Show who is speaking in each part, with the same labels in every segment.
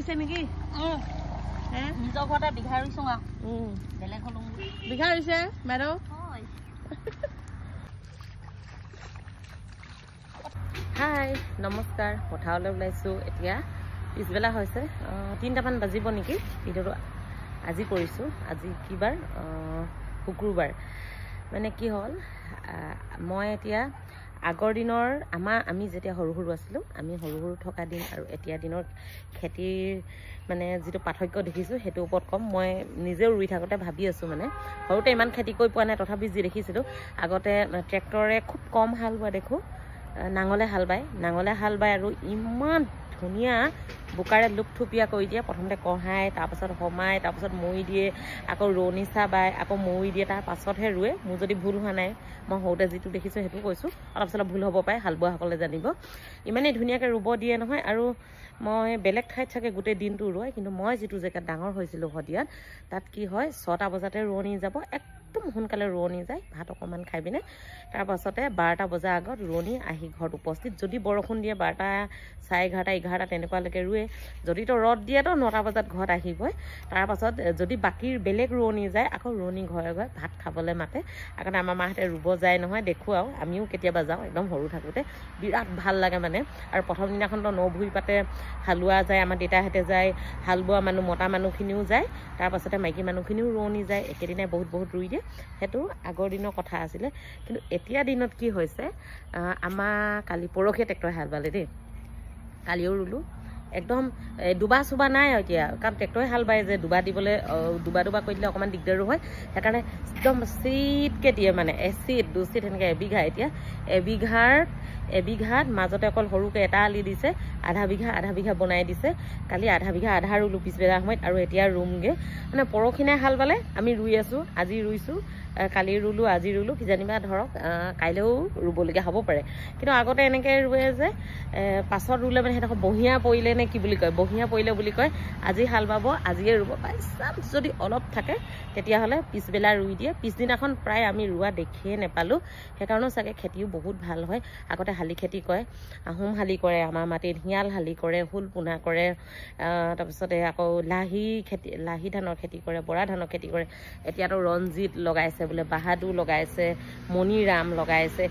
Speaker 1: ৰুইছে নেকি
Speaker 2: নিজৰ ঘৰতে বিঘা ৰুইছোঁ বেলেগ হ'লো
Speaker 1: বিঘা ৰুইছে বাইদেউ হাই নমস্কাৰ পথাৰলৈ ওলাইছোঁ এতিয়া পিছবেলা হৈছে 3টামান বাজিব নেকি ভিডিঅ'টো আজি কৰিছোঁ আজি কি বাৰ শুক্ৰবাৰ মানে কি হ'ল মই এতিয়া আগৰ দিনৰ আমি যেতিয়া সৰু সৰু আছিলোঁ আমি সৰু সৰু থকা দিন আৰু এতিয়া দিনৰ খেতিৰ মানে যিটো পাৰ্থক্য দেখিছোঁ সেইটোৰ ওপৰত কম মই নিজেও ৰুই থাকোঁতে ভাবি আছোঁ মানে সৰুতে ইমান খেতি কৰি পোৱা নাই তথাপি যি দেখিছিলোঁ আগতে ট্ৰেক্টৰে খুব কম হাল বোৱা দেখোঁ নাঙলে হাল বায় আৰু ইমান ধুনীয়া বোকাৰে লুপথুপীয়া কৰি দিয়ে প্ৰথমতে কঢ়াই তাৰপাছত সমাই তাৰপাছত মৈ দিয়ে আকৌ ৰোৱনীচা বায় আকৌ মৈ দিয়ে তাৰ পাছতহে ৰুৱে মোৰ যদি ভুল হোৱা নাই মই সৰুতে যিটো দেখিছোঁ সেইটো কৈছোঁ অলপ চলপ ভুল হ'ব পাৰে হাল বোৱাসকলে জানিব ইমানেই ধুনীয়াকৈ ৰুব দিয়ে নহয় আৰু মই বেলেগ ঠাইত চাগে গোটেই দিনটো ৰুৱাই কিন্তু মই যিটো জেগাত ডাঙৰ হৈছিলোঁ শদিয়াত তাত কি হয় 6টা বজাতে ৰোৱনী যাব একদম সোনকালে ৰোৱনী যায় ভাত অকণমান খাই পিনে তাৰপাছতে 12টা বজাৰ আগত ৰোৱনী আহি ঘৰত উপস্থিত যদি বৰষুণ দিয়ে 12টা 11:30 11টা তেনেকুৱালৈকে ৰুৱে যদিতো ৰ'দ দিয়েতো 9টা বজাত ঘৰত আহিবই তাৰপাছত যদি বাকীৰ বেলেগ ৰোৱনী যায় আকৌ ৰোৱনী ঘৰে ঘৰে ভাত খাবলৈ মাতে আগতে আমাৰ মাহঁতে ৰুব যায় নহয় দেখোঁ আৰু আমিও কেতিয়াবা যাওঁ একদম সৰু থাকোঁতে বিৰাট ভাল লাগে মানে আৰু প্ৰথম দিনাখনতো নভুই পাতে হালোৱা যায় আমাৰ দেউতাহঁতে যায় হাল বোৱা মানুহ মতা মানুহখিনিও যায় তাৰপাছতে মাইকী মানুহখিনিও ৰোৱনী যায় একেদিনাই বহুত ৰুই দিয়ে সেইটো আগৰ দিনৰ কথা আছিলে কিন্তু এতিয়া দিনত কি হৈছে আমাৰ কালি পৰহিয়ে ট্ৰেক্টৰ হাল বালে দেই কালিও ৰুলোঁ একদম দুবা চুবা নাই আৰু এতিয়া কাৰণ ট্ৰেক্টৰে হাল বায় যে দুবা দিবলৈ দুবা কৰি দিলে অকণমান দিগদাৰো হয় সেইকাৰণে একদম চিটকৈ দিয়ে মানে এচিট 2 চিট সেনেকৈ এবিঘা এতিয়া এবিঘাত মাজতে অকল সৰুকৈ এটা আলি দিছে আধা বিঘা বনাই দিছে কালি আধা বিঘা আধা ৰুলোঁ পিছবেলা সময়ত আৰু এতিয়া ৰুমগৈ মানে পৰখিনাই হাল বালে আমি ৰুই আছোঁ আজি ৰুইছোঁ কালি ৰুলোঁ আজি ৰুলোঁ কিজানিবা ধৰক কাইলৈও ৰুবলগীয়া হ'ব পাৰে কিন্তু আগতে এনেকৈ ৰুৱে যে পাছত ৰুলে মানে সিহঁতক বহিয়া পৰিলে নে কি বুলি কয় বহিয়া পৰিলে বুলি কয় আজি হাল বাব আজিয়ে ৰুব বাই চান্স যদি অলপ থাকে তেতিয়াহ'লে পিছবেলা ৰুই দিয়ে পিছদিনাখন প্ৰায় আমি ৰোৱা দেখিয়ে নাপালোঁ সেইকাৰণেও চাগে খেতিও বহুত ভাল হয় আগতে শালি খেতি কৰে আহোম শালি কৰে আমাৰ মাটিত হিয়াল শালি কৰে হুল পোনা কৰে তাৰপিছতে আকৌ লাহি ধানৰ খেতি কৰে বৰা ধানৰ খেতি কৰে এতিয়াতো ৰঞ্জিত লগাইছে বোলে বাহাদুৰ লগাইছে মণিৰাম লগাইছে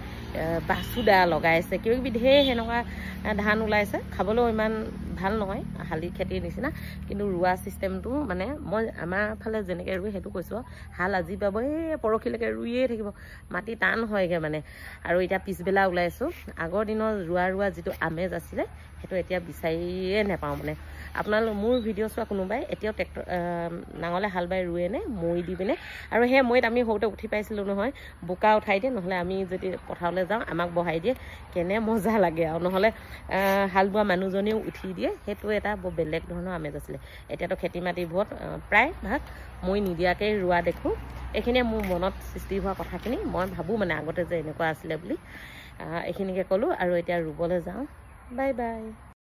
Speaker 1: বাসুদা লগাইছে কিবাকিবি ঢেৰ সেনেকুৱা ধান ওলাইছে খাবলৈও ইমান ভাল নহয় শালি খেতিৰ নিচিনা কিন্তু ৰোৱা ছিষ্টেমটো মানে মই আমাৰ ফালে যেনেকৈ ৰুৱে সেইটো কৈছোঁ হাল আজি পাব পৰহিলৈকে ৰুইয়ে থাকিব মাটি টান হয়গৈ মানে আৰু এতিয়া পিছবেলা ওলাইছোঁ আগৰ দিনৰ ৰোৱা যিটো আমেজ আছিলে সেইটো এতিয়া বিচাৰিয়ে নাপাওঁ মানে আপোনালোক মোৰ ভিডিঅ' চোৱা কোনোবাই এতিয়াও ট্ৰেক্টৰ নাঙলে হাল বাই ৰুৱে নে মৈ দি পিনে আৰু সেই মৈত আমি সৰুতে উঠি পাইছিলোঁ নহয় বোকা উঠাই দিয়ে নহ'লে আমি যদি পথাৰলৈ যাওঁ আমাক বহাই দিয়ে কেনে মজা লাগে আৰু নহ'লে হাল বোৱা মানুহজনীও উঠি দিয়ে সেইটো এটা বৰ বেলেগ ধৰণৰ আমেজ আছিলে এতিয়াতো খেতি মাটিবোৰত প্ৰায় ভাগ মই নিদিয়াকৈ ৰোৱা দেখোঁ এইখিনিয়ে মোৰ মনত সৃষ্টি হোৱা কথাখিনি মই ভাবোঁ মানে আগতে যে এনেকুৱা আছিলে বুলি এইখিনিকে ক'লোঁ আৰু এতিয়া ৰুবলৈ যাওঁ বাই বাই